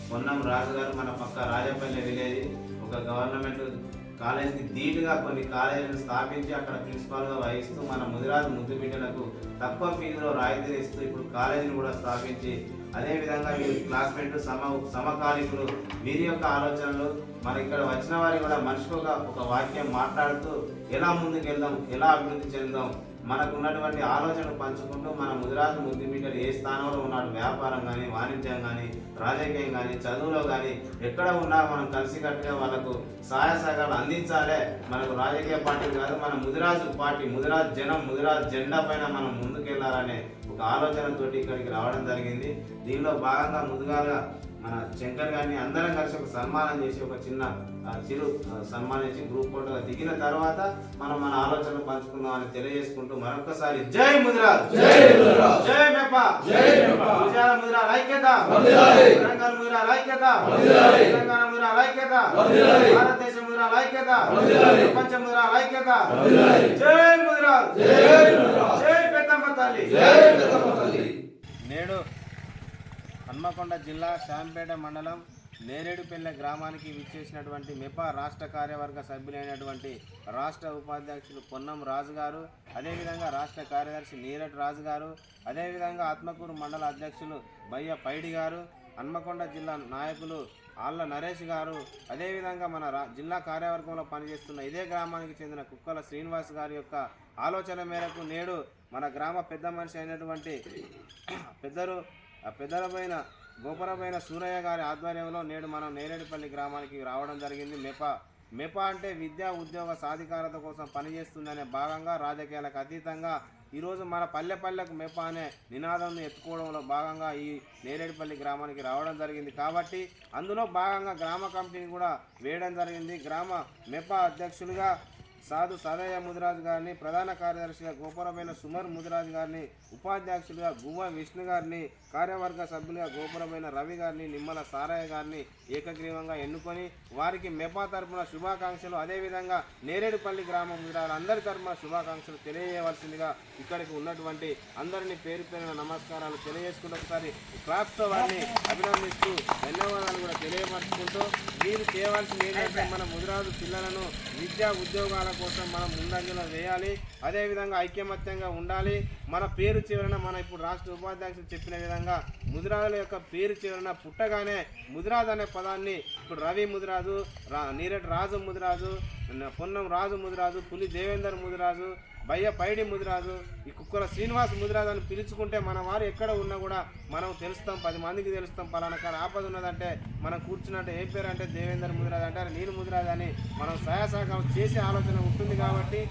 పొన్నం రాజు గారు మన పక్క రాజపల్లి విలేజ్ ఒక గవర్నమెంట్ కాలేజీకి ధీటుగా కొన్ని కాలేజీలను స్థాపించి అక్కడ ప్రిన్సిపాల్గా వహిస్తూ మన ముదిరాజు ముద్దు బిడ్డలకు తక్కువ ఫీజులో రాయితీలు ఇస్తూ ఇప్పుడు కాలేజీని కూడా స్థాపించి అదేవిధంగా వీరి క్లాస్మేట్ సమకాలీకులు వీరి యొక్క ఆలోచనలు మన ఇక్కడ వచ్చిన వారికి కూడా మనిషికి ఒక వాక్యం మాట్లాడుతూ ఎలా ముందుకు వెళ్దాం, ఎలా అభివృద్ధి చెందాం, మనకు ఉన్నటువంటి ఆలోచనలు పంచుకుంటూ మన ముదిరాజు ముద్దు బిడ్డలు ఏ స్థానంలో ఉన్నాడు, వ్యాపారం కానీ, వాణిజ్యం కానీ, రాజకీయం కానీ, చదువులో కానీ ఎక్కడ ఉన్నా మనం కలిసికట్టుగా వాళ్ళకు సహాయ సహకారాలు అందించాలే. మనకు రాజకీయ పార్టీ కాదు, మన ముదిరాజు పార్టీ, ముదిరాజు జనం, ముదిరాజు జెండా పైన మనం ముందుకెళ్లాలనే ఒక ఆలోచనతోటి ఇక్కడికి రావడం జరిగింది. దీనిలో భాగంగా ముందుగా మన శంకర్ గారిని అందరం కలిసి ఒక సన్మానం చేసి ఒక చిన్న చిరు సన్మానించి గ్రూప్ ఫోటోగా దిగిన తర్వాత మనం మన ఆలోచనలు పంచుకుందాం అని తెలియజేసుకుంటూ మరొకసారి జై ముదిరాజ్, జై మెప్ప, గుజరాల ముదిరాల ఐక్యత, తెలంగాణ ముదిరాల ఐక్యత, తెలంగాణ ముదిరాల ఐక్యత, భారతదేశం ముదిరాల ఐక్యత, ప్రపంచ ముదిరాల ఐక్యత. జై ముదిరాజ్, జై పెద్దమ్మ తల్లి. నేడు హన్మకొండ జిల్లా శాంపేట మండలం నేరేడుపల్లె గ్రామానికి విచ్చేసినటువంటి మెపా రాష్ట్ర కార్యవర్గ సభ్యులైనటువంటి రాష్ట్ర ఉపాధ్యక్షులు పొన్నం రాజు గారు, అదేవిధంగా రాష్ట్ర కార్యదర్శి నీరట్ రాజు గారు, అదేవిధంగా ఆత్మకూరు మండల అధ్యక్షులు బయ్య పైడి గారు, హన్మకొండ జిల్లా నాయకులు ఆళ్ళ నరేష్ గారు, అదేవిధంగా మన జిల్లా కార్యవర్గంలో పనిచేస్తున్న ఇదే గ్రామానికి చెందిన కుక్కల శ్రీనివాస్ గారి యొక్క ఆలోచన మేరకు నేడు మన గ్రామ పెద్ద మనిషి అయినటువంటి పెద్దలపైన గోపురమైన సూరయ్య గారి ఆధ్వర్యంలో నేడు మనం నేరేడుపల్లి గ్రామానికి రావడం జరిగింది. మెపా అంటే విద్యా ఉద్యోగ సాధికారత కోసం పనిచేస్తుందనే భాగంగా రాజకీయాలకు అతీతంగా ఈరోజు మన పల్లెకు మెపా అనే నినాదాన్ని ఎత్తుకోవడంలో భాగంగా ఈ నేరేడుపల్లి గ్రామానికి రావడం జరిగింది. కాబట్టి అందులో భాగంగా గ్రామ కమిటీని కూడా వేయడం జరిగింది. గ్రామ మెపా అధ్యక్షులుగా సాధు సదయ్య ముదిరాజు గారిని, ప్రధాన కార్యదర్శిగా గోపురమైన సుమర్ ముదిరాజు గారిని, ఉపాధ్యక్షులుగా గువ్వ విష్ణు గారిని, కార్యవర్గ సభ్యులుగా గోపురమైన రవి గారిని, నిమ్మల సారయ్య గారిని ఏకగ్రీవంగా ఎన్నుకొని వారికి మెపా తరఫున శుభాకాంక్షలు, అదేవిధంగా నేరేడుపల్లి గ్రామ ముదిరాజులు అందరి తరఫున శుభాకాంక్షలు తెలియజేయవలసిందిగా ఇక్కడికి ఉన్నటువంటి అందరినీ పేరు పేరున నమస్కారాలు తెలియజేసుకుంటూ ఒకసారి క్లాప్తో వారిని అభినందిస్తూ ధన్యవాదాలు కూడా తెలియపరుచుకుంటూ వీరు చేయవలసింది ఏంటంటే మన ముదిరాజు పిల్లలను విద్యా ఉద్యోగాల కోసం మనం ముందంజలో వేయాలి, అదేవిధంగా ఐక్యమత్యంగా ఉండాలి. మన పేరు చివరన మన ఇప్పుడు రాష్ట్ర ఉపాధ్యక్షులు చెప్పిన విధంగా ముదిరాజుల యొక్క పేరు చివరన పుట్టగానే ముదిరాజు అనే పదాన్ని ఇప్పుడు రవి ముదిరాజు, నీరట్ రాజు ముదిరాజు, పొన్నం రాజు ముదిరాజు, పులి దేవేందర్ ముదిరాజు, బయ్య పైడి ముదిరాజు, ఈ కుక్కల శ్రీనివాస్ ముదిరాజు అని పిలుచుకుంటే మన వారు ఎక్కడ ఉన్నా కూడా మనం తెలుస్తాం, 10 మందికి తెలుస్తాం. పలానా కాడ ఆపద ఉన్నదంటే మనం కూర్చున్నట్టు ఏ పేరు అంటే దేవేందర్ ముదిరాజు అంటారు, నేను ముదిరాజు అని మనం సహాయ సహకారం చేసే ఆలోచన ఉంటుంది. కాబట్టి